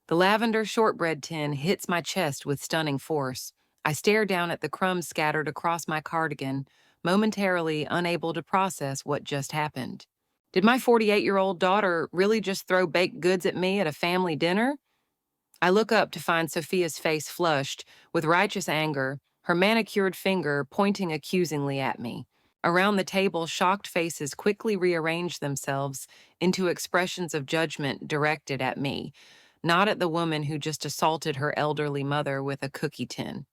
The lavender shortbread tin hits my chest with stunning force. I stare down at the crumbs scattered across my cardigan, momentarily unable to process what just happened. Did my 48-year-old daughter really just throw baked goods at me at a family dinner? I look up to find Sophia's face flushed with righteous anger, her manicured finger pointing accusingly at me. Around the table, shocked faces quickly rearrange themselves into expressions of judgment directed at me, not at the woman who just assaulted her elderly mother with a cookie tin.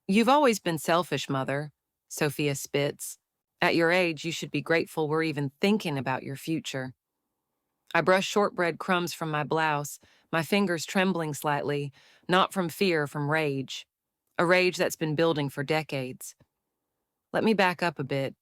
You've always been selfish, Mother, Sophia spits. At your age, you should be grateful we're even thinking about your future. I brush shortbread crumbs from my blouse, my fingers trembling slightly, not from fear, from rage. A rage that's been building for decades. Let me back up a bit.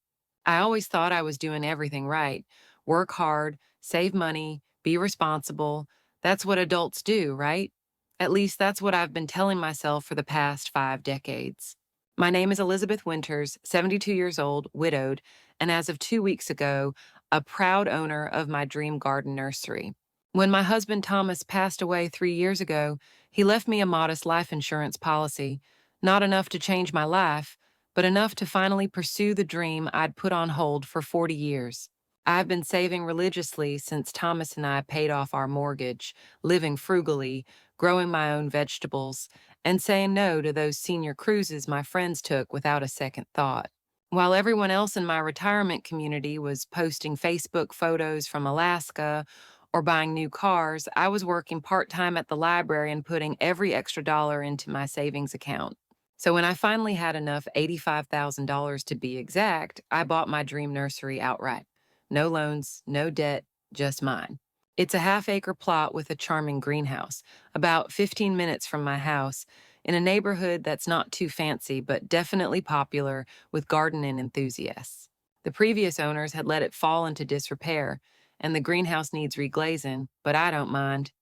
I always thought I was doing everything right. Work hard, save money, be responsible. That's what adults do, right? At least that's what I've been telling myself for the past 5 decades. My name is Elizabeth Winters, 72 years old, widowed, and as of 2 weeks ago, a proud owner of my dream garden nursery. When my husband Thomas passed away 3 years ago, he left me a modest life insurance policy, not enough to change my life, but enough to finally pursue the dream I'd put on hold for 40 years. I've been saving religiously since Thomas and I paid off our mortgage, living frugally, growing my own vegetables, and saying no to those senior cruises my friends took without a second thought. While everyone else in my retirement community was posting Facebook photos from Alaska or buying new cars, I was working part-time at the library and putting every extra dollar into my savings account. So when I finally had enough, $85,000 to be exact, I bought my dream nursery outright. No loans, no debt, just mine. It's a half-acre plot with a charming greenhouse, about 15 minutes from my house, in a neighborhood that's not too fancy but definitely popular with gardening enthusiasts. The previous owners had let it fall into disrepair, and the greenhouse needs reglazing, but I don't mind.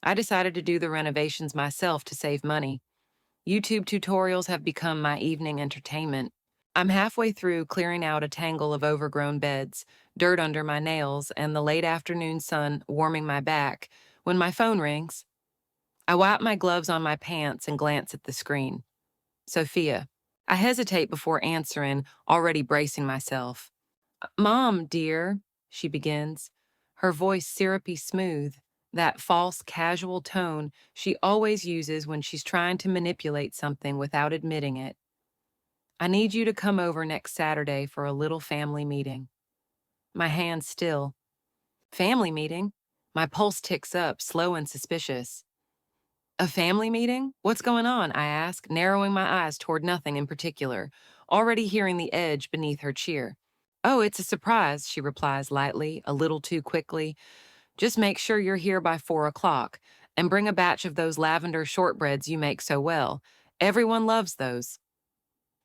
I decided to do the renovations myself to save money. YouTube tutorials have become my evening entertainment. I'm halfway through clearing out a tangle of overgrown beds, dirt under my nails, and the late afternoon sun warming my back when my phone rings. I wipe my gloves on my pants and glance at the screen. Sophia. I hesitate before answering, already bracing myself. Mom, dear, she begins, her voice syrupy smooth, that false, casual tone she always uses when she's trying to manipulate something without admitting it. I need you to come over next Saturday for a little family meeting. My hands still. Family meeting? My pulse ticks up, slow and suspicious. A family meeting? What's going on? I ask, narrowing my eyes toward nothing in particular, already hearing the edge beneath her cheer. Oh, it's a surprise, she replies lightly, a little too quickly. Just make sure you're here by 4 o'clock, and bring a batch of those lavender shortbreads you make so well. Everyone loves those.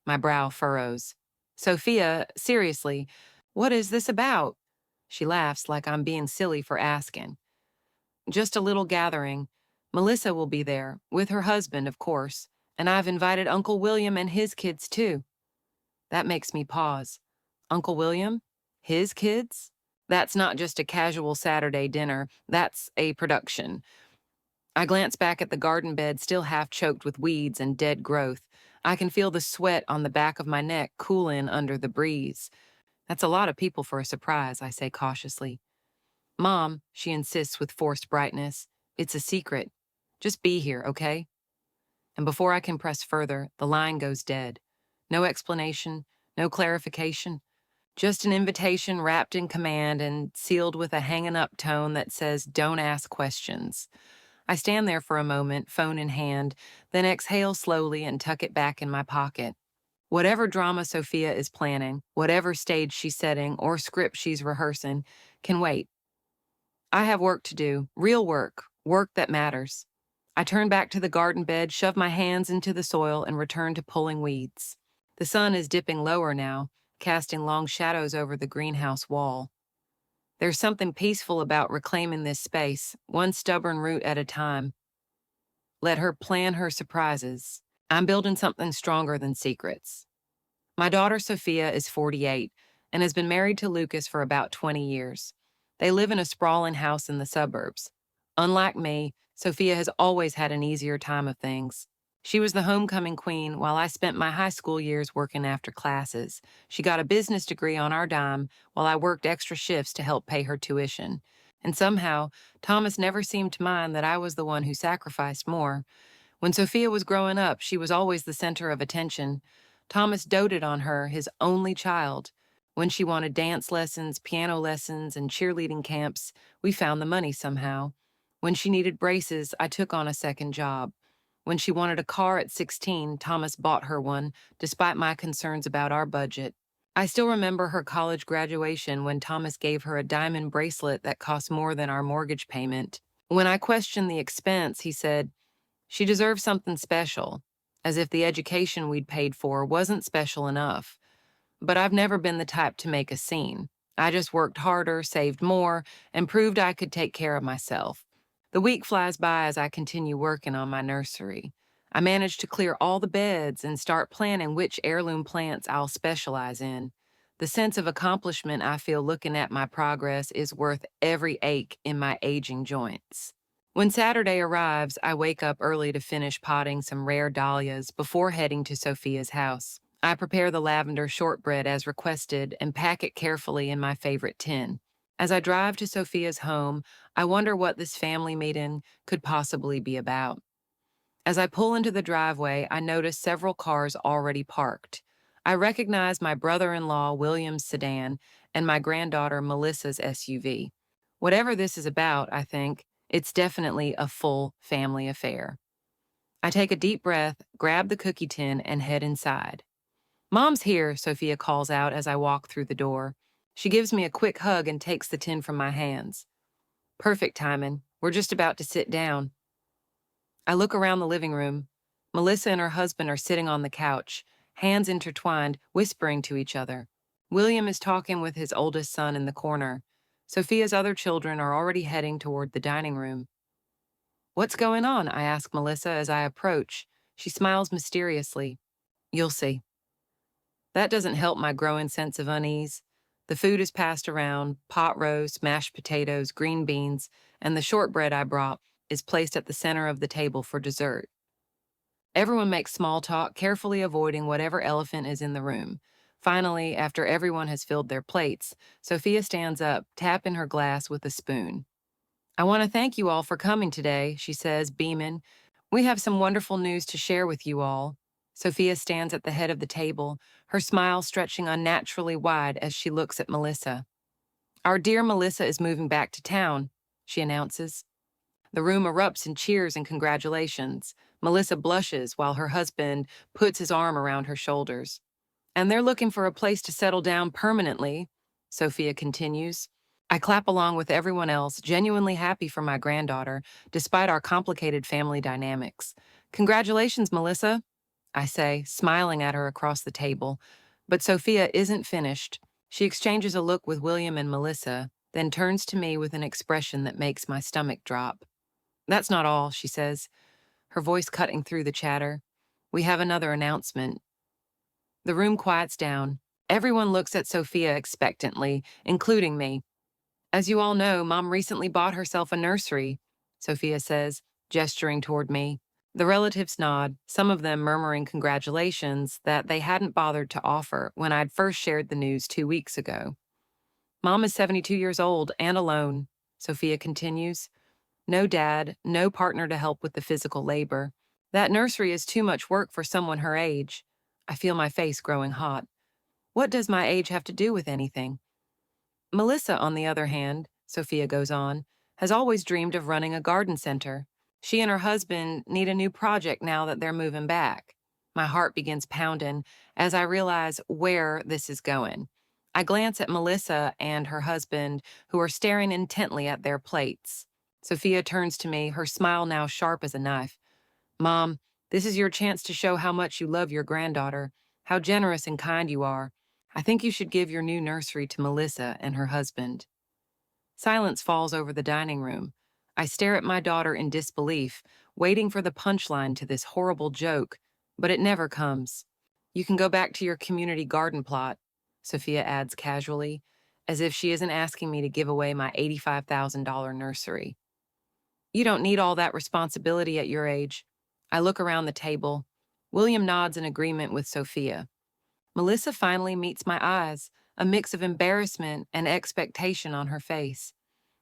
My brow furrows. Sophia, seriously, what is this about? She laughs like I'm being silly for asking. Just a little gathering. Melissa will be there, with her husband, of course, and I've invited Uncle William and his kids, too. That makes me pause. Uncle William? His kids? That's not just a casual Saturday dinner, that's a production. I glance back at the garden bed still half choked with weeds and dead growth. I can feel the sweat on the back of my neck cooling under the breeze. That's a lot of people for a surprise, I say cautiously. Mom, she insists with forced brightness, it's a secret. Just be here, okay? And before I can press further, the line goes dead. No explanation, no clarification. Just an invitation wrapped in command and sealed with a hanging up tone that says, don't ask questions. I stand there for a moment, phone in hand, then exhale slowly and tuck it back in my pocket. Whatever drama Sophia is planning, whatever stage she's setting or script she's rehearsing, can wait. I have work to do, real work, work that matters. I turn back to the garden bed, shove my hands into the soil, and return to pulling weeds. The sun is dipping lower now, casting long shadows over the greenhouse wall. There's something peaceful about reclaiming this space, one stubborn root at a time. Let her plan her surprises. I'm building something stronger than secrets. My daughter Sophia is 48 and has been married to Lucas for about 20 years. They live in a sprawling house in the suburbs. Unlike me, Sophia has always had an easier time of things. She was the homecoming queen while I spent my high school years working after classes. She got a business degree on our dime while I worked extra shifts to help pay her tuition. And somehow, Thomas never seemed to mind that I was the one who sacrificed more. When Sophia was growing up, she was always the center of attention. Thomas doted on her, his only child. When she wanted dance lessons, piano lessons, and cheerleading camps, we found the money somehow. When she needed braces, I took on a second job. When she wanted a car at 16, Thomas bought her one, despite my concerns about our budget. I still remember her college graduation when Thomas gave her a diamond bracelet that cost more than our mortgage payment. When I questioned the expense, he said, she deserves something special, as if the education we'd paid for wasn't special enough. But I've never been the type to make a scene. I just worked harder, saved more, and proved I could take care of myself. The week flies by as I continue working on my nursery. I manage to clear all the beds and start planning which heirloom plants I'll specialize in. The sense of accomplishment I feel looking at my progress is worth every ache in my aging joints. When Saturday arrives, I wake up early to finish potting some rare dahlias before heading to Sophia's house. I prepare the lavender shortbread as requested and pack it carefully in my favorite tin. As I drive to Sophia's home, I wonder what this family meeting could possibly be about. As I pull into the driveway, I notice several cars already parked. I recognize my brother-in-law William's sedan and my granddaughter Melissa's SUV. Whatever this is about, I think, it's definitely a full family affair. I take a deep breath, grab the cookie tin, and head inside. Mom's here, Sophia calls out as I walk through the door. She gives me a quick hug and takes the tin from my hands. Perfect timing. We're just about to sit down. I look around the living room. Melissa and her husband are sitting on the couch, hands intertwined, whispering to each other. William is talking with his oldest son in the corner. Sophia's other children are already heading toward the dining room. What's going on? I ask Melissa as I approach. She smiles mysteriously. You'll see. That doesn't help my growing sense of unease. The food is passed around, pot roast, mashed potatoes, green beans, and the shortbread I brought is placed at the center of the table for dessert. Everyone makes small talk, carefully avoiding whatever elephant is in the room. Finally, after everyone has filled their plates, Sophia stands up, tapping her glass with a spoon. I want to thank you all for coming today, she says, beaming. We have some wonderful news to share with you all. Sophia stands at the head of the table, her smile stretching unnaturally wide as she looks at Melissa. Our dear Melissa is moving back to town, she announces. The room erupts in cheers and congratulations. Melissa blushes while her husband puts his arm around her shoulders. And they're looking for a place to settle down permanently, Sophia continues. I clap along with everyone else, genuinely happy for my granddaughter, despite our complicated family dynamics. Congratulations, Melissa, I say, smiling at her across the table. But Sophia isn't finished. She exchanges a look with William and Melissa, then turns to me with an expression that makes my stomach drop. That's not all, she says, her voice cutting through the chatter. We have another announcement. The room quiets down. Everyone looks at Sophia expectantly, including me. As you all know, Mom recently bought herself a nursery, Sophia says, gesturing toward me. The relatives nod, some of them murmuring congratulations that they hadn't bothered to offer when I'd first shared the news 2 weeks ago. Mom is 72 years old and alone, Sophia continues. No dad, no partner to help with the physical labor. That nursery is too much work for someone her age. I feel my face growing hot. What does my age have to do with anything? Melissa, on the other hand, Sophia goes on, has always dreamed of running a garden center. She and her husband need a new project now that they're moving back. My heart begins pounding as I realize where this is going. I glance at Melissa and her husband, who are staring intently at their plates. Sophia turns to me, her smile now sharp as a knife. Mom, this is your chance to show how much you love your granddaughter, how generous and kind you are. I think you should give your new nursery to Melissa and her husband. Silence falls over the dining room. I stare at my daughter in disbelief, waiting for the punchline to this horrible joke, but it never comes. You can go back to your community garden plot, Sophia adds casually, as if she isn't asking me to give away my $85,000 nursery. You don't need all that responsibility at your age. I look around the table. William nods in agreement with Sophia. Melissa finally meets my eyes, a mix of embarrassment and expectation on her face.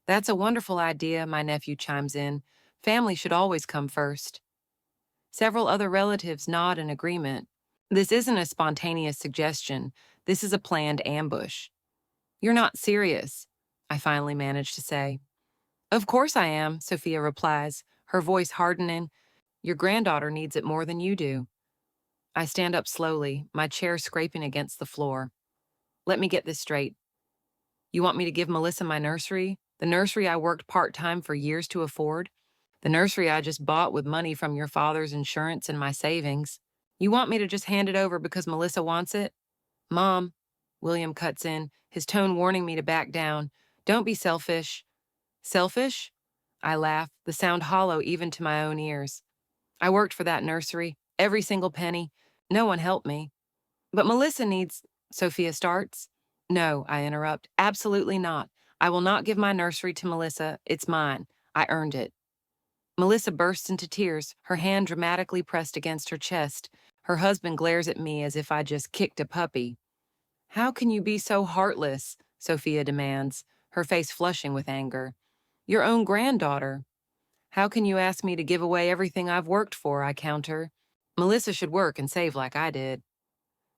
That's a wonderful idea, my nephew chimes in. Family should always come first. Several other relatives nod in agreement. This isn't a spontaneous suggestion. This is a planned ambush. You're not serious, I finally manage to say. Of course I am, Sophia replies, her voice hardening. Your granddaughter needs it more than you do. I stand up slowly, my chair scraping against the floor. Let me get this straight. You want me to give Melissa my nursery? The nursery I worked part-time for years to afford? The nursery I just bought with money from your father's insurance and my savings? You want me to just hand it over because Melissa wants it? Mom, William cuts in, his tone warning me to back down. Don't be selfish. Selfish? I laugh, the sound hollow even to my own ears. I worked for that nursery, every single penny. No one helped me. But Melissa needs, Sophia starts. No, I interrupt. Absolutely not. I will not give my nursery to Melissa. It's mine. I earned it. Melissa bursts into tears, her hand dramatically pressed against her chest. Her husband glares at me as if I just kicked a puppy. How can you be so heartless? Sophia demands, her face flushing with anger. Your own granddaughter. How can you ask me to give away everything I've worked for? I counter. Melissa should work and save like I did.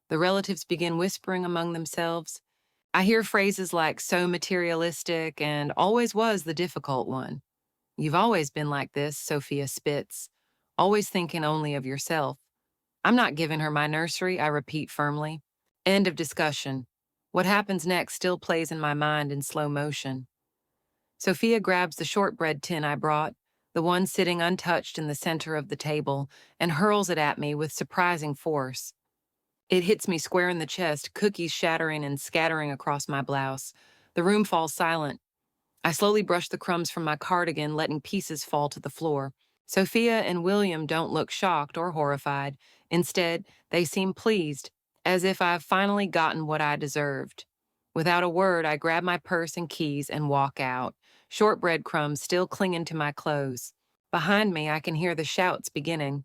The relatives begin whispering among themselves. I hear phrases like so materialistic and always was the difficult one. You've always been like this, Sophia spits, always thinking only of yourself. I'm not giving her my nursery, I repeat firmly. End of discussion. What happens next still plays in my mind in slow motion. Sophia grabs the shortbread tin I brought, the one sitting untouched in the center of the table, and hurls it at me with surprising force. It hits me square in the chest, cookies shattering and scattering across my blouse. The room falls silent. I slowly brush the crumbs from my cardigan, letting pieces fall to the floor. Sophia and William don't look shocked or horrified. Instead, they seem pleased, as if I've finally gotten what I deserved. Without a word, I grab my purse and keys and walk out, shortbread crumbs still clinging to my clothes. Behind me, I can hear the shouts beginning.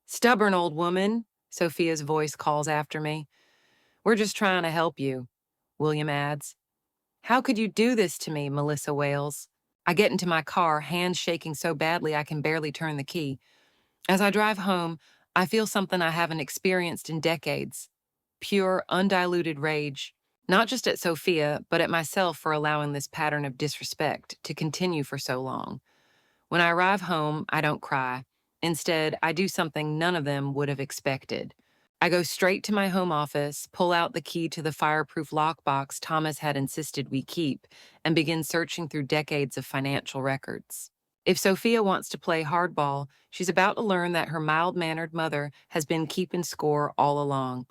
Stubborn old woman, Sophia's voice calls after me. We're just trying to help you, William adds. How could you do this to me, Melissa wails. I get into my car, hands shaking so badly I can barely turn the key. As I drive home, I feel something I haven't experienced in decades. Pure, undiluted rage. Not just at Sophia, but at myself for allowing this pattern of disrespect to continue for so long. When I arrive home, I don't cry. Instead, I do something none of them would have expected. I go straight to my home office, pull out the key to the fireproof lockbox Thomas had insisted we keep, and begin searching through decades of financial records. If Sophia wants to play hardball, she's about to learn that her mild-mannered mother has been keeping score all along.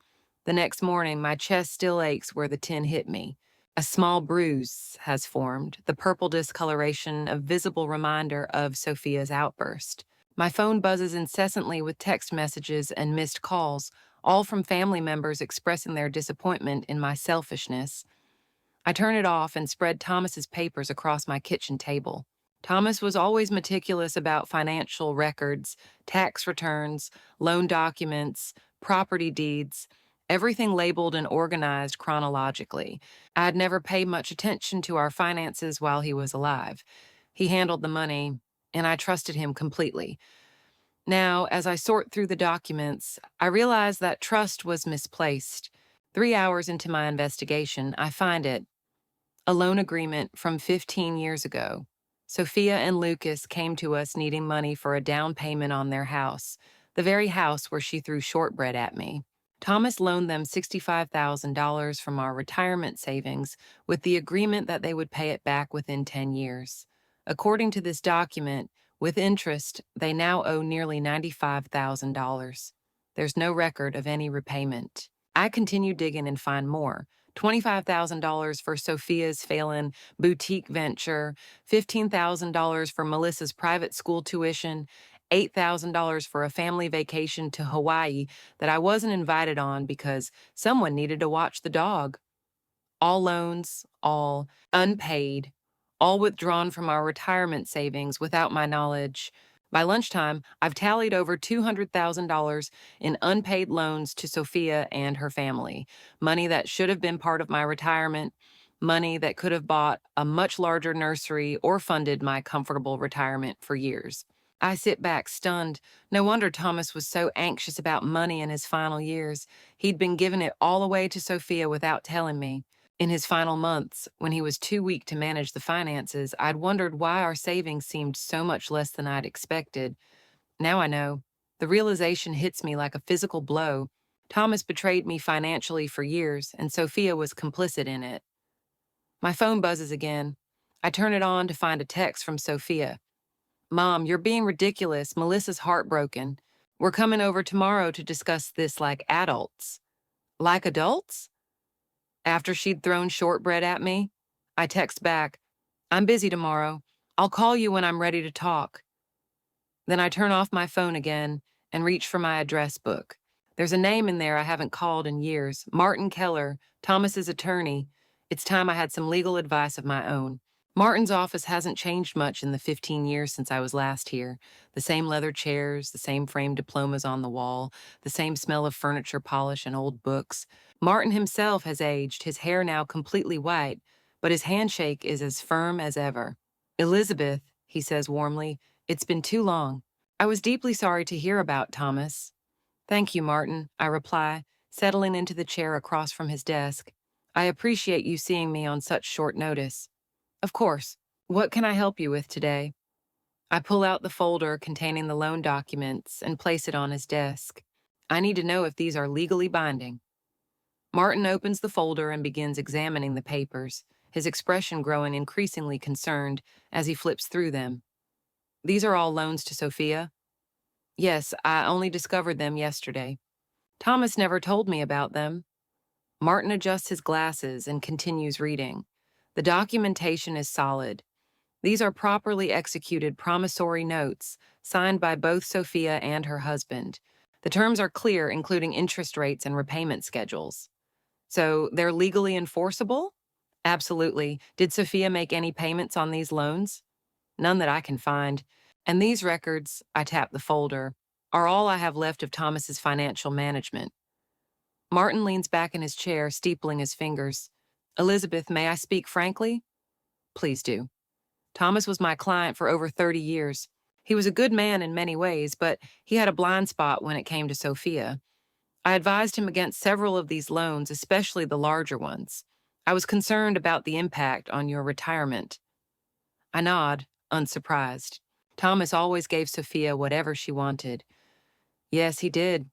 The next morning, my chest still aches where the tin hit me. A small bruise has formed, the purple discoloration a visible reminder of Sophia's outburst. My phone buzzes incessantly with text messages and missed calls, all from family members expressing their disappointment in my selfishness. I turn it off and spread Thomas's papers across my kitchen table. Thomas was always meticulous about financial records, tax returns, loan documents, property deeds, everything labeled and organized chronologically. I'd never paid much attention to our finances while he was alive. He handled the money, and I trusted him completely. Now, as I sort through the documents, I realize that trust was misplaced. 3 hours into my investigation, I find it. A loan agreement from 15 years ago. Sophia and Lucas came to us needing money for a down payment on their house, the very house where she threw shortbread at me. Thomas loaned them $65,000 from our retirement savings with the agreement that they would pay it back within 10 years. According to this document, with interest, they now owe nearly $95,000. There's no record of any repayment. I continue digging and find more. $25,000 for Sophia's failing boutique venture, $15,000 for Melissa's private school tuition, $8,000 for a family vacation to Hawaii that I wasn't invited on because someone needed to watch the dog. All loans, all unpaid, all withdrawn from our retirement savings without my knowledge. By lunchtime, I've tallied over $200,000 in unpaid loans to Sophia and her family, money that should have been part of my retirement, money that could have bought a much larger nursery or funded my comfortable retirement for years. I sit back stunned. No wonder Thomas was so anxious about money in his final years. He'd been giving it all away to Sophia without telling me. In his final months, when he was too weak to manage the finances, I'd wondered why our savings seemed so much less than I'd expected. Now I know. The realization hits me like a physical blow. Thomas betrayed me financially for years, and Sophia was complicit in it. My phone buzzes again. I turn it on to find a text from Sophia. Mom, you're being ridiculous. Melissa's heartbroken. We're coming over tomorrow to discuss this like adults. Like adults? After she'd thrown shortbread at me, I text back, I'm busy tomorrow. I'll call you when I'm ready to talk. Then I turn off my phone again and reach for my address book. There's a name in there I haven't called in years. Martin Keller, Thomas's attorney. It's time I had some legal advice of my own. Martin's office hasn't changed much in the 15 years since I was last here. The same leather chairs, the same framed diplomas on the wall, the same smell of furniture polish and old books. Martin himself has aged, his hair now completely white, but his handshake is as firm as ever. Elizabeth, he says warmly, it's been too long. I was deeply sorry to hear about Thomas. Thank you, Martin, I reply, settling into the chair across from his desk. I appreciate you seeing me on such short notice. Of course. What can I help you with today? I pull out the folder containing the loan documents and place it on his desk. I need to know if these are legally binding. Martin opens the folder and begins examining the papers, his expression growing increasingly concerned as he flips through them. These are all loans to Sophia? Yes, I only discovered them yesterday. Thomas never told me about them. Martin adjusts his glasses and continues reading. The documentation is solid. These are properly executed promissory notes signed by both Sophia and her husband. The terms are clear, including interest rates and repayment schedules. So they're legally enforceable? Absolutely. Did Sophia make any payments on these loans? None that I can find. And these records, I tap the folder, are all I have left of Thomas's financial management. Martin leans back in his chair, steepling his fingers. Elizabeth, may I speak frankly? Please do. Thomas was my client for over 30 years. He was a good man in many ways, but he had a blind spot when it came to Sophia. I advised him against several of these loans, especially the larger ones. I was concerned about the impact on your retirement. I nod, unsurprised. Thomas always gave Sophia whatever she wanted. Yes, he did.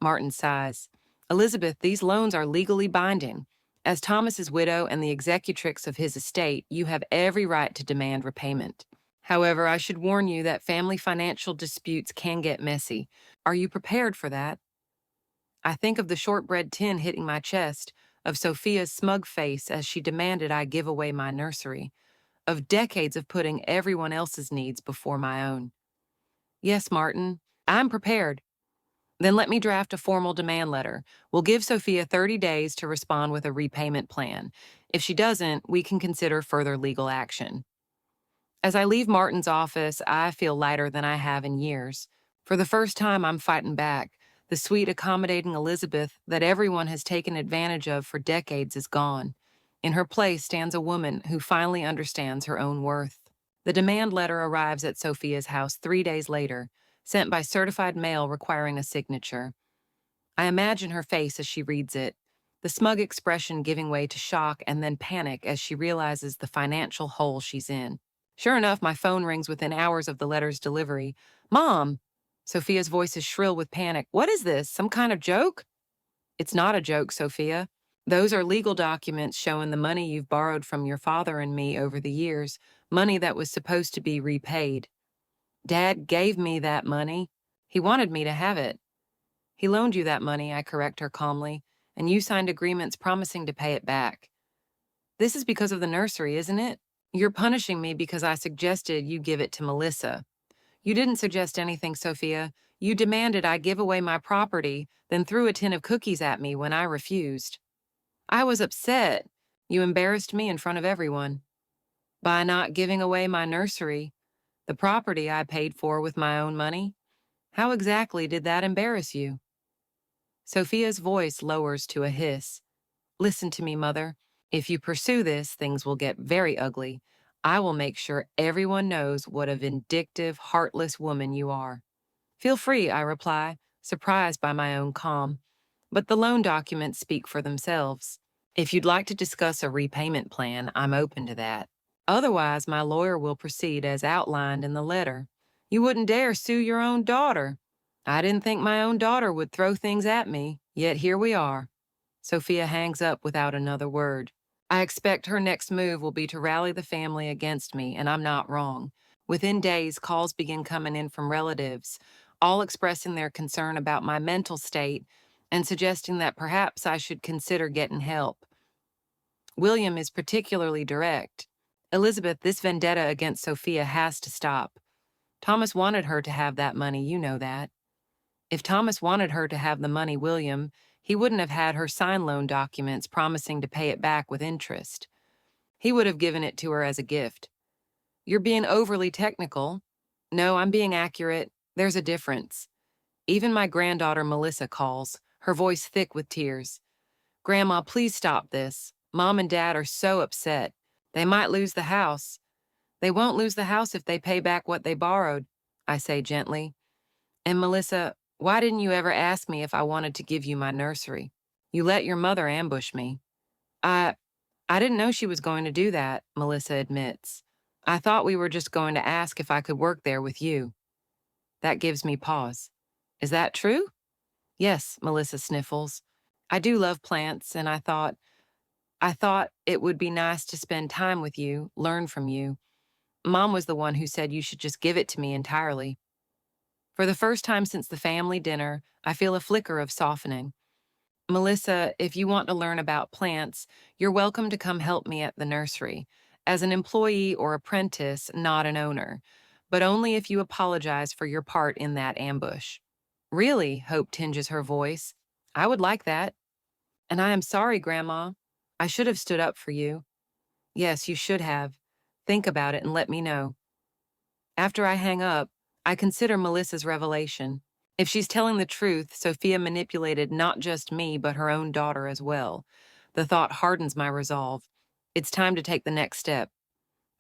Martin sighs. Elizabeth, these loans are legally binding. As Thomas's widow and the executrix of his estate, you have every right to demand repayment. However, I should warn you that family financial disputes can get messy. Are you prepared for that? I think of the shortbread tin hitting my chest, of Sophia's smug face as she demanded I give away my nursery, of decades of putting everyone else's needs before my own. Yes, Martin, I'm prepared. Then let me draft a formal demand letter. We'll give Sophia 30 days to respond with a repayment plan. If she doesn't, we can consider further legal action. As I leave Martin's office, I feel lighter than I have in years. For the first time, I'm fighting back. The sweet, accommodating Elizabeth that everyone has taken advantage of for decades is gone. In her place stands a woman who finally understands her own worth. The demand letter arrives at Sophia's house 3 days later, sent by certified mail requiring a signature. I imagine her face as she reads it, the smug expression giving way to shock and then panic as she realizes the financial hole she's in. Sure enough, my phone rings within hours of the letter's delivery. Mom! Sophia's voice is shrill with panic. What is this? Some kind of joke? It's not a joke, Sophia. Those are legal documents showing the money you've borrowed from your father and me over the years, money that was supposed to be repaid. Dad gave me that money. He wanted me to have it. He loaned you that money, I correct her calmly, and you signed agreements promising to pay it back. This is because of the nursery, isn't it? You're punishing me because I suggested you give it to Melissa. You didn't suggest anything, Sophia. You demanded I give away my property, then threw a tin of cookies at me when I refused. I was upset. You embarrassed me in front of everyone. By not giving away my nursery, the property I paid for with my own money. How exactly did that embarrass you? Sophia's voice lowers to a hiss. Listen to me, Mother. If you pursue this, things will get very ugly. I will make sure everyone knows what a vindictive, heartless woman you are. Feel free, I reply, surprised by my own calm. But the loan documents speak for themselves. If you'd like to discuss a repayment plan, I'm open to that. Otherwise, my lawyer will proceed as outlined in the letter. You wouldn't dare sue your own daughter. I didn't think my own daughter would throw things at me, yet here we are. Sophia hangs up without another word. I expect her next move will be to rally the family against me, and I'm not wrong. Within days, calls begin coming in from relatives, all expressing their concern about my mental state and suggesting that perhaps I should consider getting help. William is particularly direct. Elizabeth, this vendetta against Sophia has to stop. Thomas wanted her to have that money, you know that. If Thomas wanted her to have the money, William, he wouldn't have had her sign loan documents promising to pay it back with interest. He would have given it to her as a gift. You're being overly technical. No, I'm being accurate. There's a difference. Even my granddaughter Melissa calls, her voice thick with tears. Grandma, please stop this. Mom and Dad are so upset. They might lose the house. They won't lose the house if they pay back what they borrowed, I say gently. And Melissa, why didn't you ever ask me if I wanted to give you my nursery? You let your mother ambush me. I I didn't know she was going to do that, Melissa admits. I thought we were just going to ask if I could work there with you. That gives me pause. Is that true? Yes, Melissa sniffles. I do love plants, and I thought it would be nice to spend time with you, learn from you. Mom was the one who said you should just give it to me entirely. For the first time since the family dinner, I feel a flicker of softening. Melissa, if you want to learn about plants, you're welcome to come help me at the nursery, as an employee or apprentice, not an owner, but only if you apologize for your part in that ambush. Really, Hope tinges her voice. I would like that. And I am sorry, Grandma. I should have stood up for you. Yes, you should have. Think about it and let me know. After I hang up, I consider Melissa's revelation. If she's telling the truth, Sophia manipulated not just me, but her own daughter as well. The thought hardens my resolve. It's time to take the next step.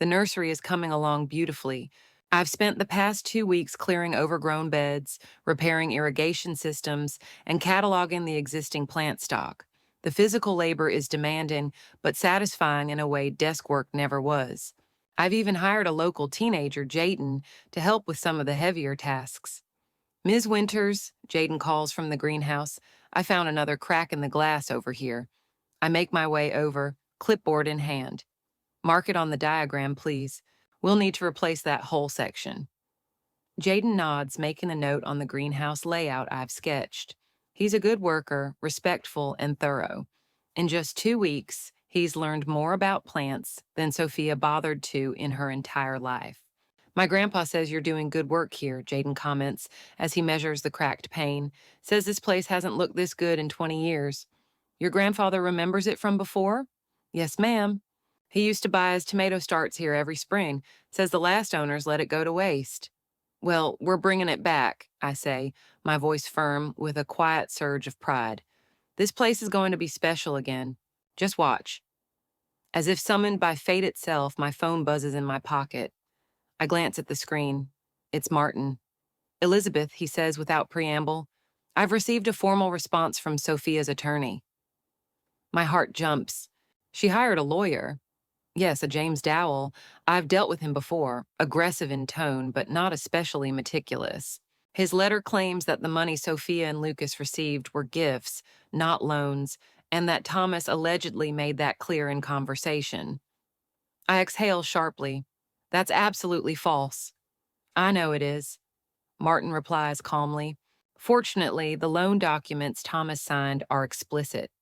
The nursery is coming along beautifully. I've spent the past 2 weeks clearing overgrown beds, repairing irrigation systems, and cataloging the existing plant stock. The physical labor is demanding, but satisfying in a way desk work never was. I've even hired a local teenager, Jaden, to help with some of the heavier tasks. Ms. Winters, Jaden calls from the greenhouse, I found another crack in the glass over here. I make my way over, clipboard in hand. Mark it on the diagram, please. We'll need to replace that whole section. Jaden nods, making a note on the greenhouse layout I've sketched. He's a good worker, respectful and thorough. In just 2 weeks, he's learned more about plants than Sophia bothered to in her entire life. My grandpa says you're doing good work here, Jaden comments as he measures the cracked pane. Says this place hasn't looked this good in 20 years. Your grandfather remembers it from before? Yes, ma'am. He used to buy his tomato starts here every spring. Says the last owners let it go to waste. Well, we're bringing it back, I say, my voice firm with a quiet surge of pride. This place is going to be special again. Just watch. As if summoned by fate itself, my phone buzzes in my pocket. I glance at the screen. It's Martin. Elizabeth, he says without preamble, I've received a formal response from Sophia's attorney. My heart jumps. She hired a lawyer. Yes, a James Dowell. I've dealt with him before, aggressive in tone, but not especially meticulous. His letter claims that the money Sophia and Lucas received were gifts, not loans, and that Thomas allegedly made that clear in conversation. I exhale sharply. That's absolutely false. I know it is, Martin replies calmly. Fortunately, the loan documents Thomas signed are explicit.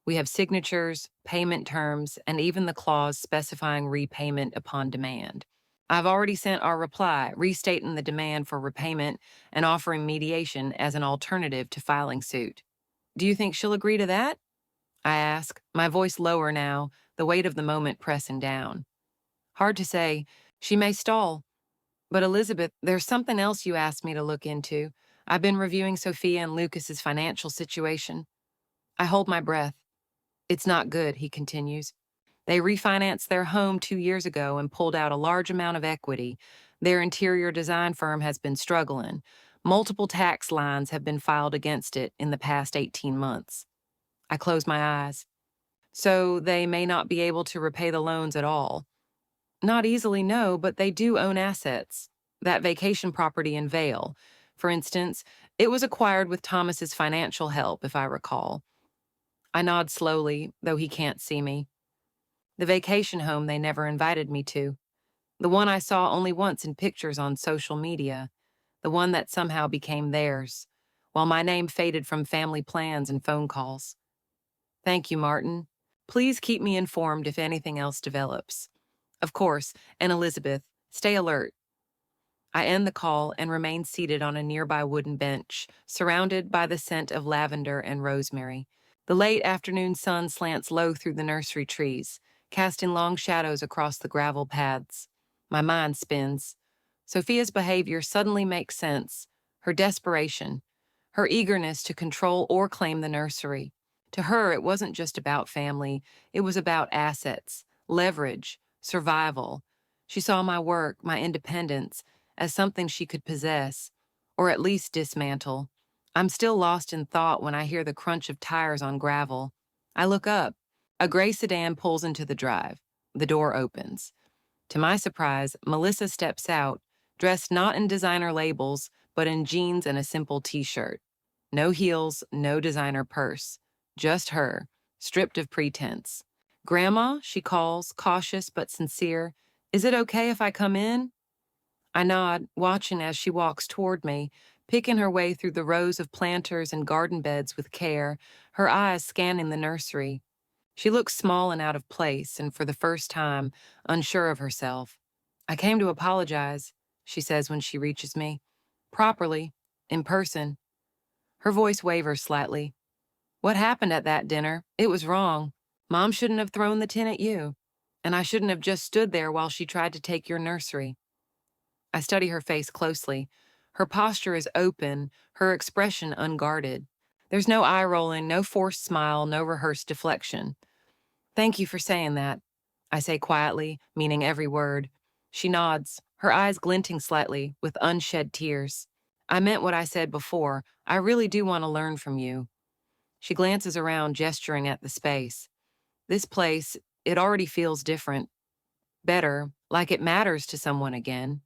We have signatures, payment terms, and even the clause specifying repayment upon demand. I've already sent our reply, restating the demand for repayment and offering mediation as an alternative to filing suit. Do you think she'll agree to that? I ask, my voice lower now, the weight of the moment pressing down. Hard to say. She may stall. But Elizabeth, there's something else you asked me to look into. I've been reviewing Sophia and Lucas's financial situation. I hold my breath. It's not good, he continues. They refinanced their home 2 years ago and pulled out a large amount of equity. Their interior design firm has been struggling. Multiple tax lines have been filed against it in the past 18 months. I close my eyes. So they may not be able to repay the loans at all. Not easily, no, but they do own assets. That vacation property in Vale, for instance, it was acquired with Thomas's financial help, if I recall. I nod slowly, though he can't see me. The vacation home they never invited me to. The one I saw only once in pictures on social media. The one that somehow became theirs, while my name faded from family plans and phone calls. Thank you, Martin. Please keep me informed if anything else develops. Of course, and Elizabeth, stay alert. I end the call and remain seated on a nearby wooden bench, surrounded by the scent of lavender and rosemary. The late afternoon sun slants low through the nursery trees, casting long shadows across the gravel paths. My mind spins. Sophia's behavior suddenly makes sense. Her desperation, her eagerness to control or claim the nursery. To her, it wasn't just about family, it was about assets, leverage, survival. She saw my work, my independence, as something she could possess, or at least dismantle. I'm still lost in thought when I hear the crunch of tires on gravel. I look up. A gray sedan pulls into the drive. The door opens. To my surprise, Melissa steps out, dressed not in designer labels, but in jeans and a simple t-shirt. No heels, no designer purse. Just her, stripped of pretense. "Grandma," she calls, cautious but sincere, "is it okay if I come in?" I nod, watching as she walks toward me, picking her way through the rows of planters and garden beds with care, her eyes scanning the nursery. She looks small and out of place, and for the first time, unsure of herself. "I came to apologize," she says when she reaches me. "Properly, in person." Her voice wavers slightly. "What happened at that dinner? It was wrong. Mom shouldn't have thrown the tin at you, and I shouldn't have just stood there while she tried to take your nursery." I study her face closely. Her posture is open, her expression unguarded. There's no eye rolling, no forced smile, no rehearsed deflection. "Thank you for saying that," I say quietly, meaning every word. She nods, her eyes glinting slightly, with unshed tears. "I meant what I said before. I really do want to learn from you." She glances around, gesturing at the space. This place, it already feels different. Better, like it matters to someone again.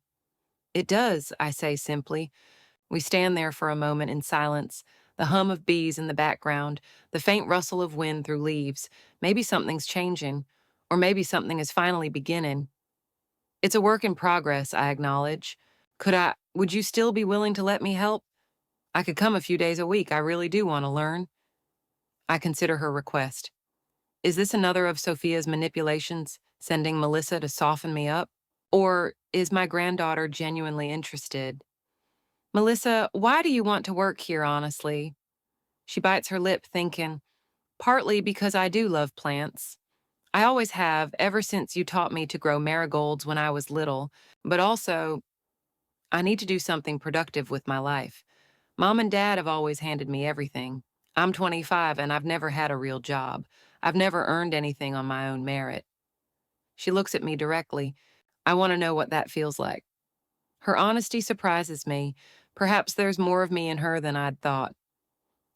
"It does," I say simply. We stand there for a moment in silence, the hum of bees in the background, the faint rustle of wind through leaves. Maybe something's changing, or maybe something is finally beginning. "It's a work in progress," I acknowledge. Would you still be willing to let me help? I could come a few days a week. I really do want to learn." I consider her request. Is this another of Sophia's manipulations, sending Melissa to soften me up? Or is my granddaughter genuinely interested? "Melissa, why do you want to work here, honestly?" She bites her lip, thinking, "Partly because I do love plants. I always have, ever since you taught me to grow marigolds when I was little, but also, I need to do something productive with my life. Mom and Dad have always handed me everything. I'm 25 and I've never had a real job. I've never earned anything on my own merit." She looks at me directly. I want to know what that feels like. Her honesty surprises me. Perhaps there's more of me in her than I'd thought.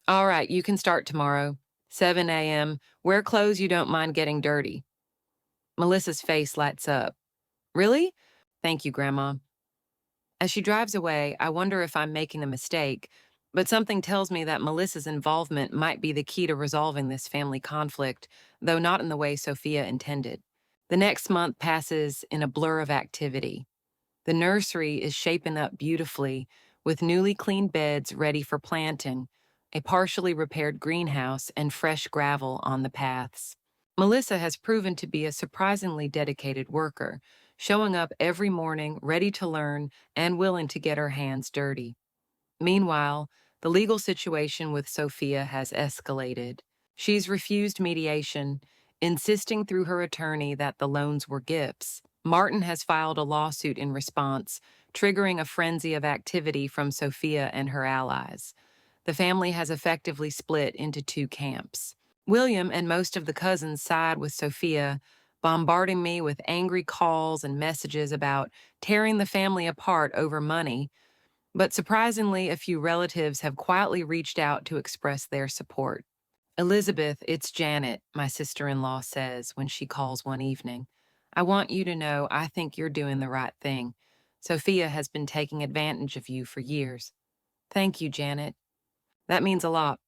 "All right, you can start tomorrow. 7 a.m. Wear clothes you don't mind getting dirty." Melissa's face lights up. "Really? Thank you, Grandma." As she drives away, I wonder if I'm making a mistake, but something tells me that Melissa's involvement might be the key to resolving this family conflict, though not in the way Sophia intended. The next month passes in a blur of activity. The nursery is shaping up beautifully, with newly cleaned beds ready for planting, a partially repaired greenhouse, and fresh gravel on the paths. Melissa has proven to be a surprisingly dedicated worker, showing up every morning ready to learn and willing to get her hands dirty. Meanwhile, the legal situation with Sophia has escalated. She's refused mediation, insisting through her attorney that the loans were gifts. Martin has filed a lawsuit in response, triggering a frenzy of activity from Sophia and her allies. The family has effectively split into two camps. William and most of the cousins side with Sophia, bombarding me with angry calls and messages about tearing the family apart over money. But surprisingly, a few relatives have quietly reached out to express their support. Elizabeth, it's Janet, my sister-in-law says when she calls one evening. I want you to know I think you're doing the right thing. Sophia has been taking advantage of you for years. Thank you, Janet. That means a lot.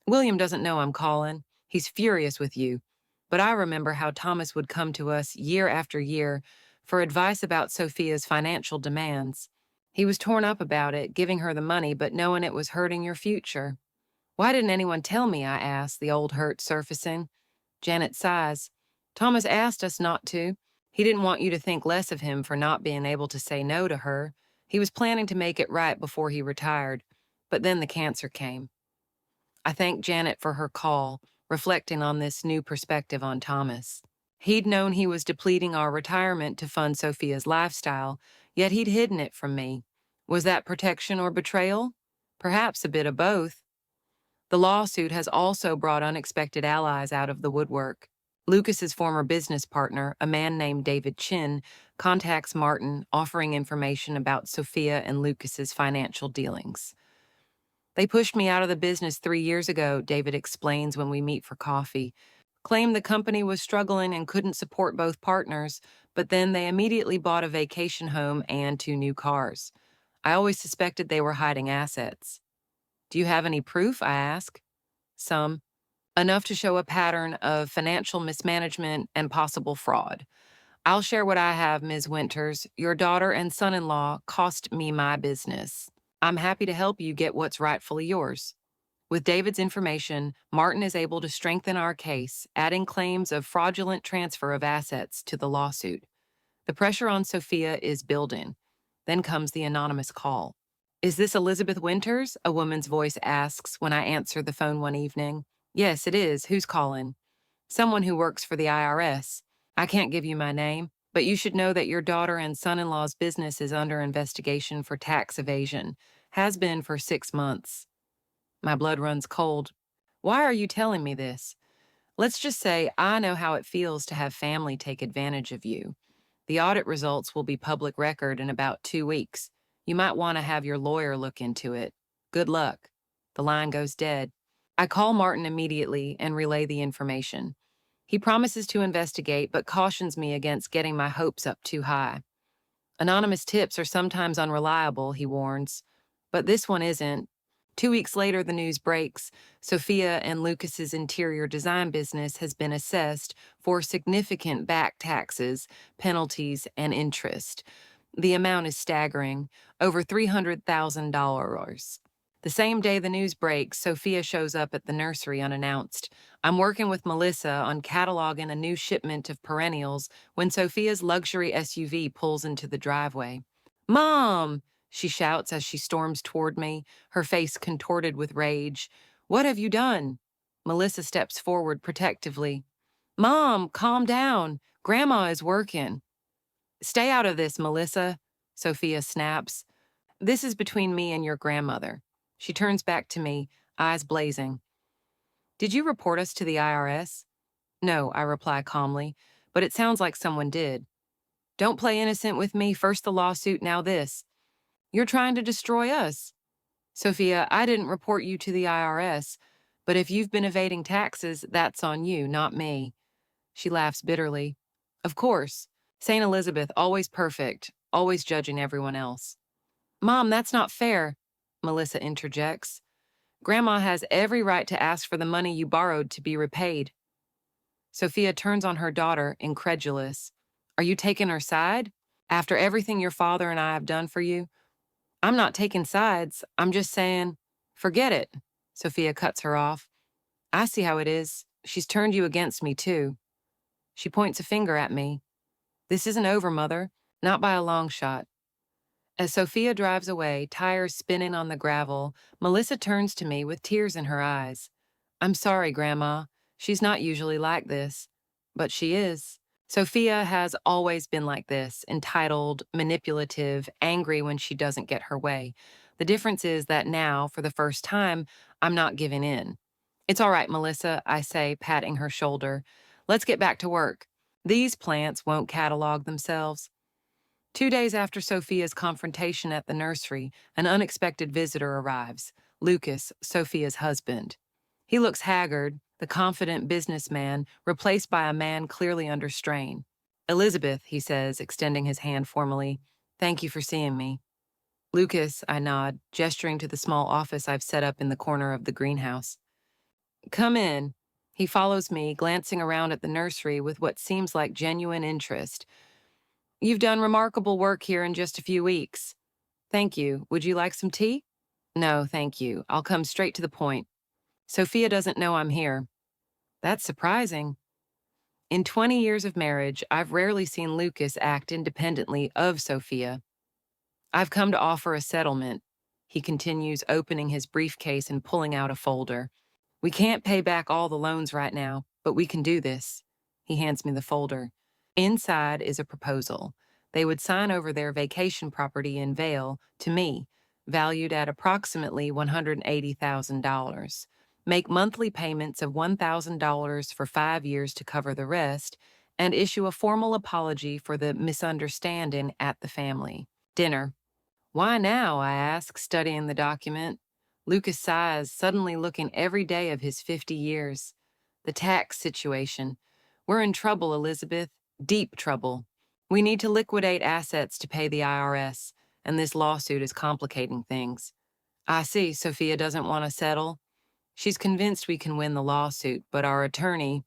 William doesn't know I'm calling. He's furious with you. But I remember how Thomas would come to us year after year for advice about Sophia's financial demands. He was torn up about it, giving her the money, but knowing it was hurting your future. Why didn't anyone tell me? I asked, the old hurt surfacing. Janet sighs. Thomas asked us not to. He didn't want you to think less of him for not being able to say no to her. He was planning to make it right before he retired. But then the cancer came. I thanked Janet for her call, reflecting on this new perspective on Thomas. He'd known he was depleting our retirement to fund Sophia's lifestyle, yet he'd hidden it from me. Was that protection or betrayal? Perhaps a bit of both. The lawsuit has also brought unexpected allies out of the woodwork. Lucas's former business partner, a man named David Chin, contacts Martin, offering information about Sophia and Lucas's financial dealings. They pushed me out of the business 3 years ago, David explains when we meet for coffee. Claimed the company was struggling and couldn't support both partners, but then they immediately bought a vacation home and 2 new cars. I always suspected they were hiding assets. Do you have any proof? I ask. Some. Enough to show a pattern of financial mismanagement and possible fraud. I'll share what I have, Ms. Winters. Your daughter and son-in-law cost me my business. I'm happy to help you get what's rightfully yours. With David's information, Martin is able to strengthen our case, adding claims of fraudulent transfer of assets to the lawsuit. The pressure on Sophia is building. Then comes the anonymous call. Is this Elizabeth Winters? A woman's voice asks when I answer the phone one evening. Yes, it is. Who's calling? Someone who works for the IRS. I can't give you my name, but you should know that your daughter and son-in-law's business is under investigation for tax evasion. Has been for 6 months. My blood runs cold. Why are you telling me this? Let's just say I know how it feels to have family take advantage of you. The audit results will be public record in about 2 weeks. You might want to have your lawyer look into it. Good luck. The line goes dead. I call Martin immediately and relay the information. He promises to investigate, but cautions me against getting my hopes up too high. Anonymous tips are sometimes unreliable, he warns. But this one isn't. 2 weeks later, the news breaks. Sophia and Lucas's interior design business has been assessed for significant back taxes, penalties, and interest. The amount is staggering, over $300,000. The same day the news breaks, Sophia shows up at the nursery unannounced. I'm working with Melissa on cataloging a new shipment of perennials when Sophia's luxury SUV pulls into the driveway. Mom! She shouts as she storms toward me, her face contorted with rage. What have you done? Melissa steps forward protectively. Mom, calm down. Grandma is working. Stay out of this, Melissa, Sophia snaps. This is between me and your grandmother. She turns back to me, eyes blazing. Did you report us to the IRS? No, I reply calmly, but it sounds like someone did. Don't play innocent with me, first the lawsuit, now this. You're trying to destroy us. Sophia, I didn't report you to the IRS, but if you've been evading taxes, that's on you, not me. She laughs bitterly. Of course. St. Elizabeth, always perfect, always judging everyone else. Mom, that's not fair, Melissa interjects. Grandma has every right to ask for the money you borrowed to be repaid. Sophia turns on her daughter, incredulous. Are you taking her side? After everything your father and I have done for you? I'm not taking sides. I'm just saying, forget it. Sophia cuts her off. I see how it is. She's turned you against me, too. She points a finger at me. This isn't over, Mother. Not by a long shot. As Sophia drives away, tires spinning on the gravel, Melissa turns to me with tears in her eyes. I'm sorry, Grandma. She's not usually like this. But she is. Sophia has always been like this, entitled, manipulative, angry when she doesn't get her way. The difference is that now, for the first time, I'm not giving in. It's all right, Melissa, I say, patting her shoulder. Let's get back to work. These plants won't catalog themselves. 2 days after Sophia's confrontation at the nursery, an unexpected visitor arrives, Lucas, Sophia's husband. He looks haggard, the confident businessman, replaced by a man clearly under strain. Elizabeth, he says, extending his hand formally, thank you for seeing me. Lucas, I nod, gesturing to the small office I've set up in the corner of the greenhouse. Come in. He follows me, glancing around at the nursery with what seems like genuine interest. You've done remarkable work here in just a few weeks. Thank you. Would you like some tea? No, thank you. I'll come straight to the point. Sophia doesn't know I'm here. That's surprising. In 20 years of marriage, I've rarely seen Lucas act independently of Sophia. I've come to offer a settlement. He continues, opening his briefcase and pulling out a folder. We can't pay back all the loans right now, but we can do this. He hands me the folder. Inside is a proposal. They would sign over their vacation property in Vale to me, valued at approximately $180,000. Make monthly payments of $1,000 for 5 years to cover the rest, and issue a formal apology for the misunderstanding at the family. Dinner. Why now? I ask, studying the document. Lucas sighs, suddenly looking every day of his 50 years. The tax situation. We're in trouble, Elizabeth. Deep trouble. We need to liquidate assets to pay the IRS, and this lawsuit is complicating things. I see, Sophia doesn't want to settle. She's convinced we can win the lawsuit, but our attorney...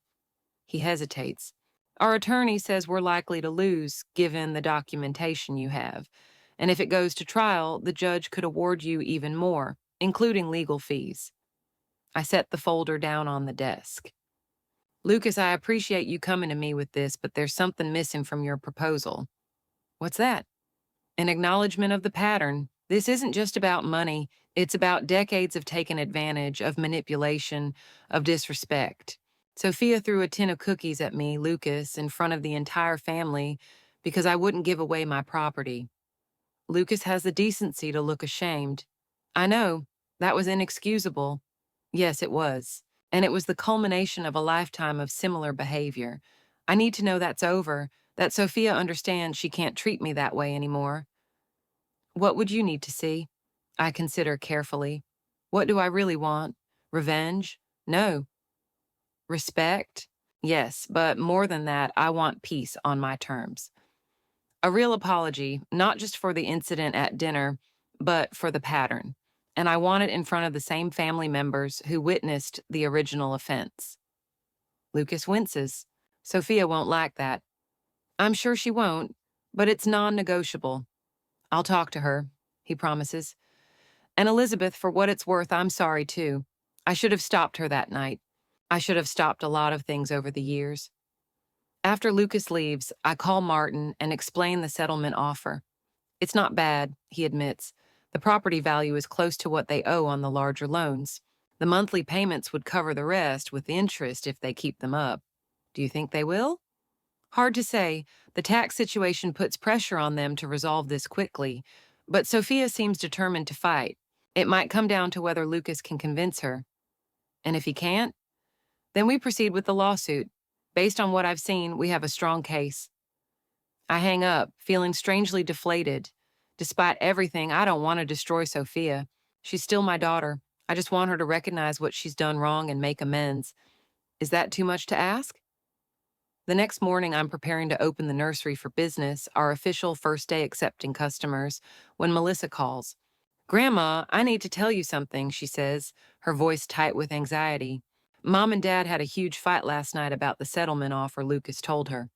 He hesitates. Our attorney says we're likely to lose, given the documentation you have. And if it goes to trial, the judge could award you even more, including legal fees. I set the folder down on the desk. Lucas, I appreciate you coming to me with this, but there's something missing from your proposal. What's that? An acknowledgement of the pattern. This isn't just about money. It's about decades of taking advantage, of manipulation, of disrespect. Sophia threw a tin of cookies at me, Lucas, in front of the entire family because I wouldn't give away my property. Lucas has the decency to look ashamed. I know, that was inexcusable. Yes, it was. And it was the culmination of a lifetime of similar behavior. I need to know that's over, that Sophia understands she can't treat me that way anymore. What would you need to see? I consider carefully. What do I really want? Revenge? No. Respect? Yes, but more than that, I want peace on my terms. A real apology, not just for the incident at dinner, but for the pattern. And I want it in front of the same family members who witnessed the original offense. Lucas winces. Sophia won't like that. I'm sure she won't, but it's non-negotiable. I'll talk to her, he promises. And Elizabeth, for what it's worth, I'm sorry too. I should have stopped her that night. I should have stopped a lot of things over the years. After Lucas leaves, I call Martin and explain the settlement offer. It's not bad, he admits. The property value is close to what they owe on the larger loans. The monthly payments would cover the rest with interest if they keep them up. Do you think they will? Hard to say. The tax situation puts pressure on them to resolve this quickly, but Sophia seems determined to fight. It might come down to whether Lucas can convince her. And if he can't, then we proceed with the lawsuit. Based on what I've seen, we have a strong case. I hang up, feeling strangely deflated. Despite everything, I don't want to destroy Sophia. She's still my daughter. I just want her to recognize what she's done wrong and make amends. Is that too much to ask? The next morning, I'm preparing to open the nursery for business, our official first day accepting customers, when Melissa calls. Grandma, I need to tell you something, she says, her voice tight with anxiety. Mom and Dad had a huge fight last night about the settlement offer, Lucas told her.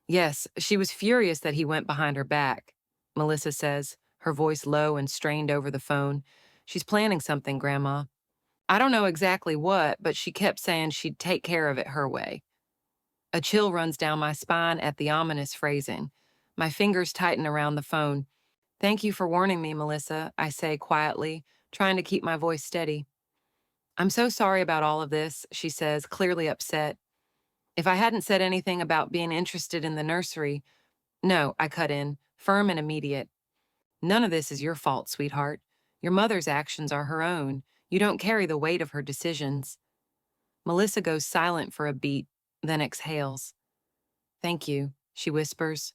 Yes, she was furious that he went behind her back, Melissa says, her voice low and strained over the phone. She's planning something, Grandma. I don't know exactly what, but she kept saying she'd take care of it her way. A chill runs down my spine at the ominous phrasing. My fingers tighten around the phone. Thank you for warning me, Melissa, I say quietly, trying to keep my voice steady. I'm so sorry about all of this, she says, clearly upset. If I hadn't said anything about being interested in the nursery, no, I cut in, firm and immediate. None of this is your fault, sweetheart. Your mother's actions are her own. You don't carry the weight of her decisions. Melissa goes silent for a beat, then exhales. Thank you, she whispers.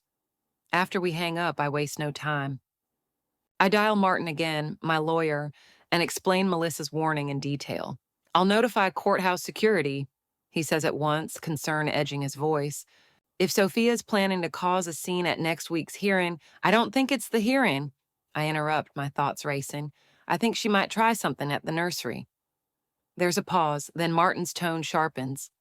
After we hang up, I waste no time. I dial Martin again, my lawyer, and explain Melissa's warning in detail. I'll notify courthouse security, he says at once, concern edging his voice. If Sophia's planning to cause a scene at next week's hearing, I don't think it's the hearing. I interrupt, my thoughts racing. I think she might try something at the nursery. There's a pause, then Martin's tone sharpens.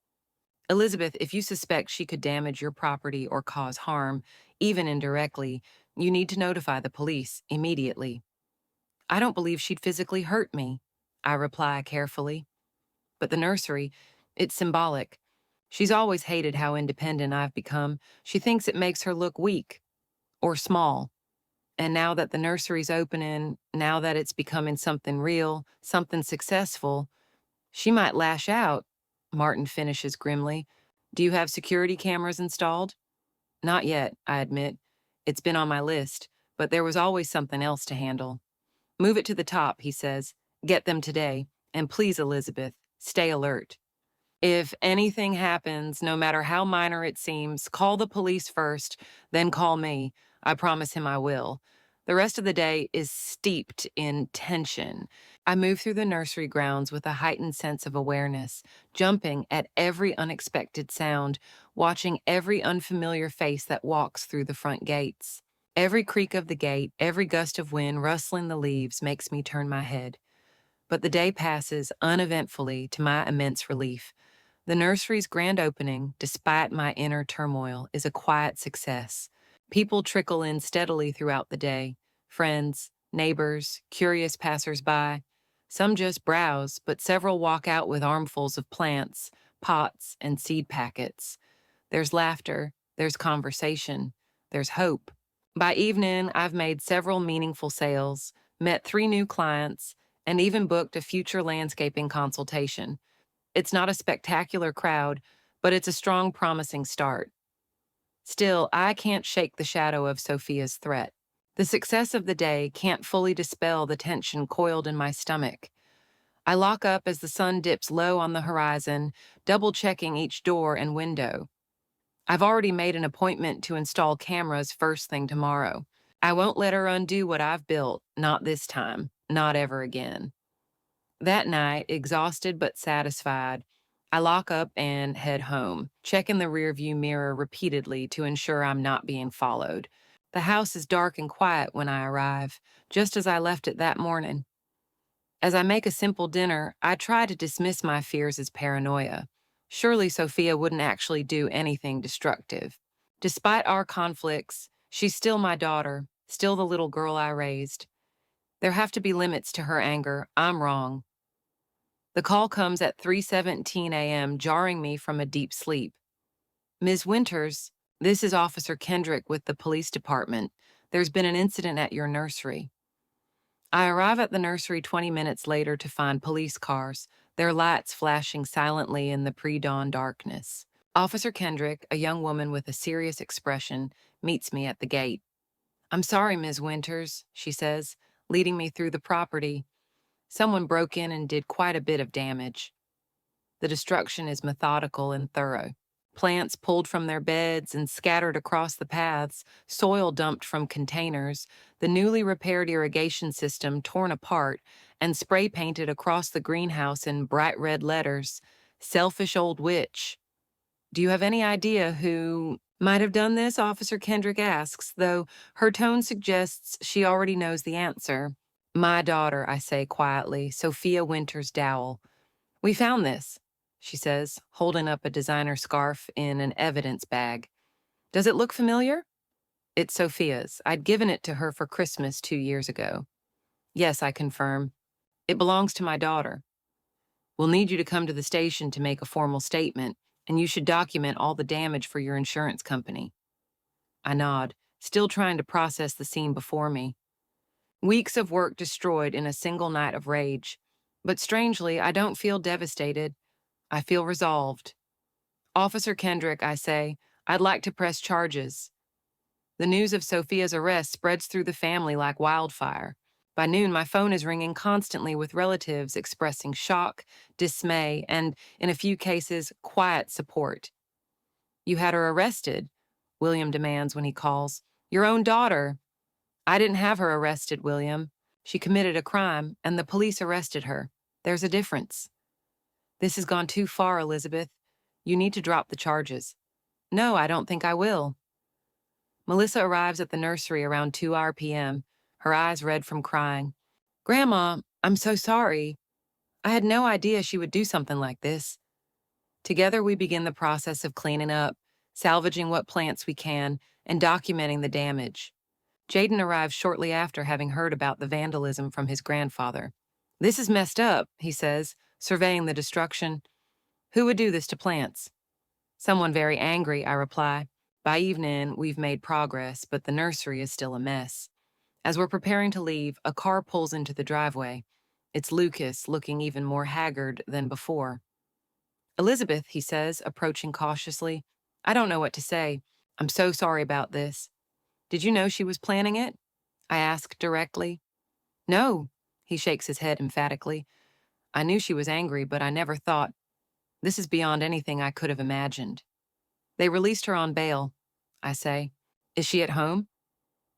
Elizabeth, if you suspect she could damage your property or cause harm, even indirectly, you need to notify the police immediately. I don't believe she'd physically hurt me, I reply carefully. But the nursery, it's symbolic. She's always hated how independent I've become. She thinks it makes her look weak or small. And now that the nursery's opening, now that it's becoming something real, something successful, she might lash out, Martin finishes grimly. Do you have security cameras installed? Not yet, I admit. It's been on my list, but there was always something else to handle. Move it to the top, he says. Get them today. And please, Elizabeth, stay alert. If anything happens, no matter how minor it seems, call the police first, then call me. I promise him I will. The rest of the day is steeped in tension. I move through the nursery grounds with a heightened sense of awareness, jumping at every unexpected sound, watching every unfamiliar face that walks through the front gates. Every creak of the gate, every gust of wind rustling the leaves makes me turn my head. But the day passes uneventfully to my immense relief. The nursery's grand opening, despite my inner turmoil, is a quiet success. People trickle in steadily throughout the day. Friends, neighbors, curious passers-by. Some just browse, but several walk out with armfuls of plants, pots, and seed packets. There's laughter, there's conversation, there's hope. By evening, I've made several meaningful sales, met 3 new clients, and even booked a future landscaping consultation. It's not a spectacular crowd, but it's a strong, promising start. Still, I can't shake the shadow of Sophia's threat. The success of the day can't fully dispel the tension coiled in my stomach. I lock up as the sun dips low on the horizon, double-checking each door and window. I've already made an appointment to install cameras first thing tomorrow. I won't let her undo what I've built, not this time, not ever again. That night, exhausted but satisfied, I lock up and head home, checking the rearview mirror repeatedly to ensure I'm not being followed. The house is dark and quiet when I arrive, just as I left it that morning. As I make a simple dinner, I try to dismiss my fears as paranoia. Surely Sophia wouldn't actually do anything destructive. Despite our conflicts, she's still my daughter, still the little girl I raised. There have to be limits to her anger. I'm wrong. The call comes at 3:17 a.m., jarring me from a deep sleep. Ms. Winters, this is Officer Kendrick with the police department. There's been an incident at your nursery. I arrive at the nursery 20 minutes later to find police cars, their lights flashing silently in the pre-dawn darkness. Officer Kendrick, a young woman with a serious expression, meets me at the gate. I'm sorry, Ms. Winters, she says, leading me through the property. Someone broke in and did quite a bit of damage. The destruction is methodical and thorough. Plants pulled from their beds and scattered across the paths, soil dumped from containers, the newly repaired irrigation system torn apart and spray painted across the greenhouse in bright red letters, "Selfish Old Witch." Do you have any idea who might have done this? Officer Kendrick asks, though her tone suggests she already knows the answer. My daughter, I say quietly, Sophia Winters Dowell. We found this, she says, holding up a designer scarf in an evidence bag. Does it look familiar? It's Sophia's. I'd given it to her for Christmas 2 years ago. Yes, I confirm. It belongs to my daughter. We'll need you to come to the station to make a formal statement, and you should document all the damage for your insurance company. I nod, still trying to process the scene before me. Weeks of work destroyed in a single night of rage. But strangely, I don't feel devastated. I feel resolved. Officer Kendrick, I say, I'd like to press charges. The news of Sophia's arrest spreads through the family like wildfire. By noon, my phone is ringing constantly with relatives expressing shock, dismay, and, in a few cases, quiet support. You had her arrested, William demands when he calls. Your own daughter. I didn't have her arrested, William. She committed a crime, and the police arrested her. There's a difference. This has gone too far, Elizabeth. You need to drop the charges. No, I don't think I will. Melissa arrives at the nursery around 2 p.m., her eyes red from crying. Grandma, I'm so sorry. I had no idea she would do something like this. Together, we begin the process of cleaning up, salvaging what plants we can, and documenting the damage. Jaden arrives shortly after having heard about the vandalism from his grandfather. This is messed up, he says, surveying the destruction. Who would do this to plants? Someone very angry, I reply. By evening, we've made progress, but the nursery is still a mess. As we're preparing to leave, a car pulls into the driveway. It's Lucas, looking even more haggard than before. Elizabeth, he says, approaching cautiously. I don't know what to say. I'm so sorry about this. Did you know she was planning it? I ask directly. No, he shakes his head emphatically. I knew she was angry, but I never thought. This is beyond anything I could have imagined. They released her on bail, I say. Is she at home?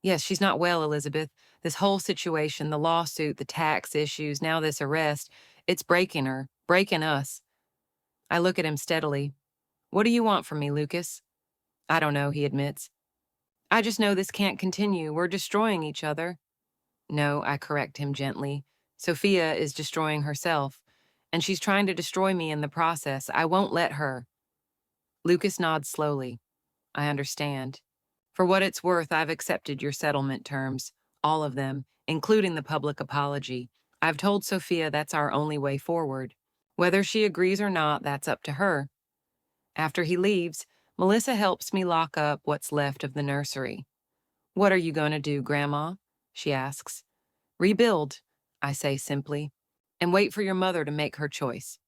Yes, she's not well, Elizabeth. This whole situation, the lawsuit, the tax issues, now this arrest, it's breaking her, breaking us. I look at him steadily. What do you want from me, Lucas? I don't know, he admits. I just know this can't continue. We're destroying each other. No, I correct him gently. Sophia is destroying herself, and she's trying to destroy me in the process. I won't let her. Lucas nods slowly. I understand. For what it's worth, I've accepted your settlement terms, all of them, including the public apology. I've told Sophia that's our only way forward. Whether she agrees or not, that's up to her. After he leaves, Melissa helps me lock up what's left of the nursery. What are you going to do, Grandma? She asks. Rebuild, I say simply, and wait for your mother to make her choice.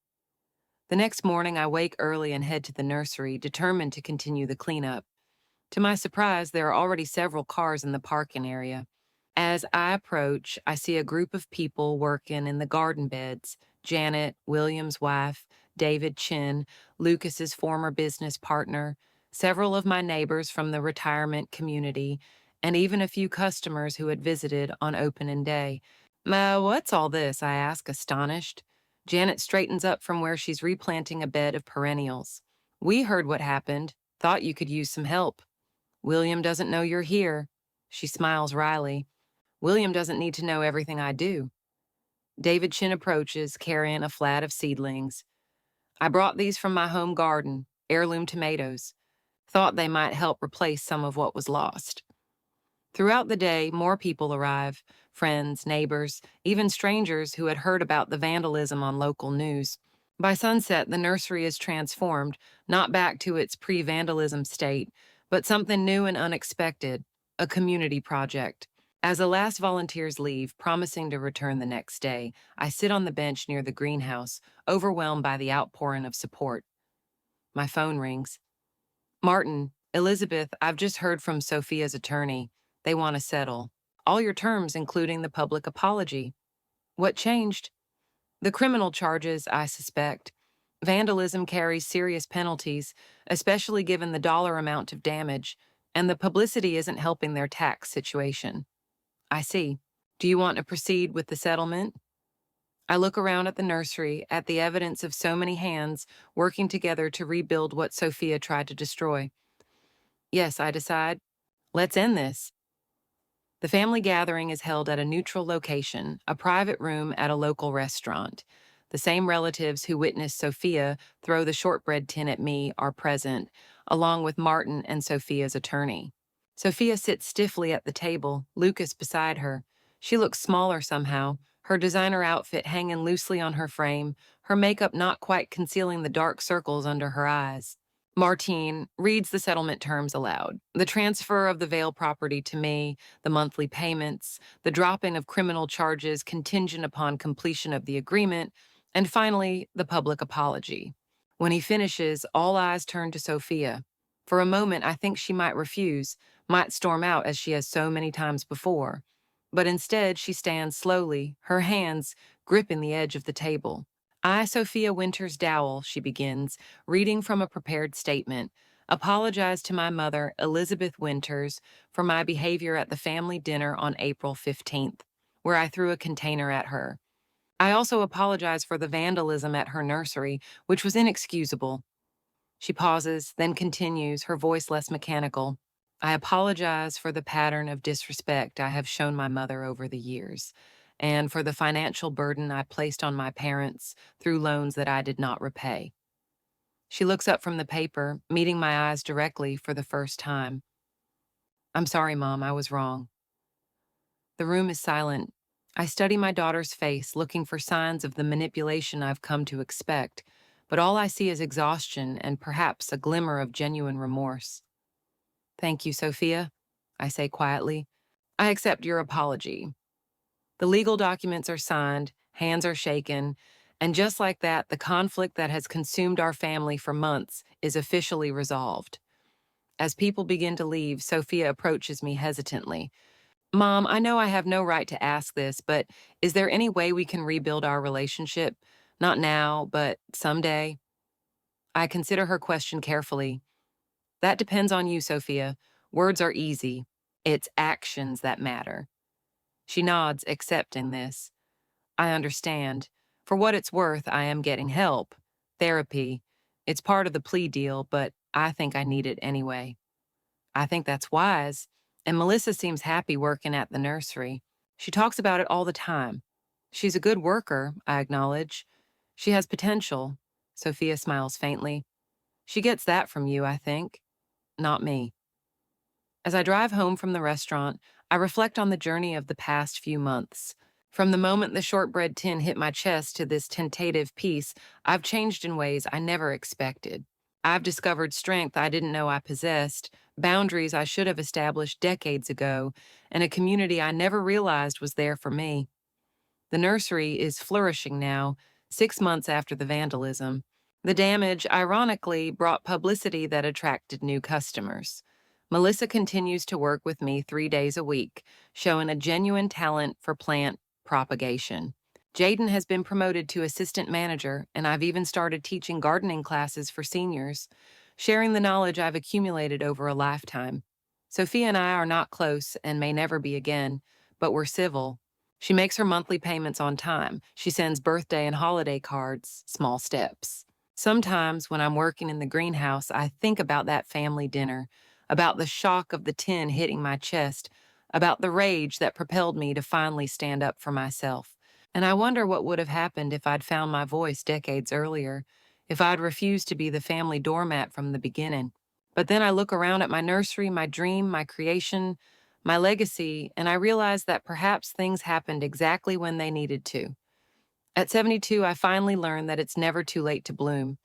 The next morning, I wake early and head to the nursery, determined to continue the cleanup. To my surprise, there are already several cars in the parking area. As I approach, I see a group of people working in the garden beds. Janet, William's wife, David Chin, Lucas's former business partner, several of my neighbors from the retirement community, and even a few customers who had visited on opening day. What's all this? I ask, astonished. Janet straightens up from where she's replanting a bed of perennials. We heard what happened. Thought you could use some help. William doesn't know you're here. She smiles wryly. William doesn't need to know everything I do. David Chin approaches, carrying a flat of seedlings. I brought these from my home garden, heirloom tomatoes. Thought they might help replace some of what was lost. Throughout the day, more people arrive, friends, neighbors, even strangers who had heard about the vandalism on local news. By sunset, the nursery is transformed, not back to its pre-vandalism state, but something new and unexpected, a community project. As the last volunteers leave, promising to return the next day, I sit on the bench near the greenhouse, overwhelmed by the outpouring of support. My phone rings. Martin, Elizabeth, I've just heard from Sophia's attorney. They want to settle. All your terms, including the public apology. What changed? The criminal charges, I suspect. Vandalism carries serious penalties, especially given the dollar amount of damage, and the publicity isn't helping their tax situation. I see. Do you want to proceed with the settlement? I look around at the nursery, at the evidence of so many hands working together to rebuild what Sophia tried to destroy. Yes, I decide. Let's end this. The family gathering is held at a neutral location, a private room at a local restaurant. The same relatives who witnessed Sophia throw the shortbread tin at me are present, along with Martin and Sophia's attorney. Sophia sits stiffly at the table, Lucas beside her. She looks smaller somehow, her designer outfit hanging loosely on her frame, her makeup not quite concealing the dark circles under her eyes. Martine reads the settlement terms aloud. The transfer of the Vale property to me, the monthly payments, the dropping of criminal charges contingent upon completion of the agreement, and finally, the public apology. When he finishes, all eyes turn to Sophia. For a moment, I think she might refuse, might storm out as she has so many times before. But instead, she stands slowly, her hands gripping the edge of the table. I, Sophia Winters Dowell, she begins, reading from a prepared statement, apologize to my mother, Elizabeth Winters, for my behavior at the family dinner on April 15th, where I threw a container at her. I also apologize for the vandalism at her nursery, which was inexcusable. She pauses, then continues, her voice less mechanical. I apologize for the pattern of disrespect I have shown my mother over the years, and for the financial burden I placed on my parents through loans that I did not repay. She looks up from the paper, meeting my eyes directly for the first time. I'm sorry, Mom, I was wrong. The room is silent. I study my daughter's face, looking for signs of the manipulation I've come to expect, but all I see is exhaustion and perhaps a glimmer of genuine remorse. Thank you, Sophia, I say quietly. I accept your apology. The legal documents are signed, hands are shaken, and just like that, the conflict that has consumed our family for months is officially resolved. As people begin to leave, Sophia approaches me hesitantly. Mom, I know I have no right to ask this, but is there any way we can rebuild our relationship? Not now, but someday? I consider her question carefully. That depends on you, Sophia. Words are easy. It's actions that matter. She nods, accepting this. I understand. For what it's worth, I am getting help. Therapy. It's part of the plea deal, but I think I need it anyway. I think that's wise. And Melissa seems happy working at the nursery. She talks about it all the time. She's a good worker, I acknowledge. She has potential. Sophia smiles faintly. She gets that from you, I think. Not me. As I drive home from the restaurant, I reflect on the journey of the past few months. From the moment the shortbread tin hit my chest to this tentative peace, I've changed in ways I never expected. I've discovered strength I didn't know I possessed, boundaries I should have established decades ago, and a community I never realized was there for me. The nursery is flourishing now, 6 months after the vandalism. The damage, ironically, brought publicity that attracted new customers. Melissa continues to work with me 3 days a week, showing a genuine talent for plant propagation. Jaden has been promoted to assistant manager, and I've even started teaching gardening classes for seniors, sharing the knowledge I've accumulated over a lifetime. Sophia and I are not close and may never be again, but we're civil. She makes her monthly payments on time. She sends birthday and holiday cards, small steps. Sometimes when I'm working in the greenhouse, I think about that family dinner, about the shock of the tin hitting my chest, about the rage that propelled me to finally stand up for myself. And I wonder what would have happened if I'd found my voice decades earlier, if I'd refused to be the family doormat from the beginning. But then I look around at my nursery, my dream, my creation, my legacy, and I realize that perhaps things happened exactly when they needed to. At 72, I finally learned that it's never too late to bloom.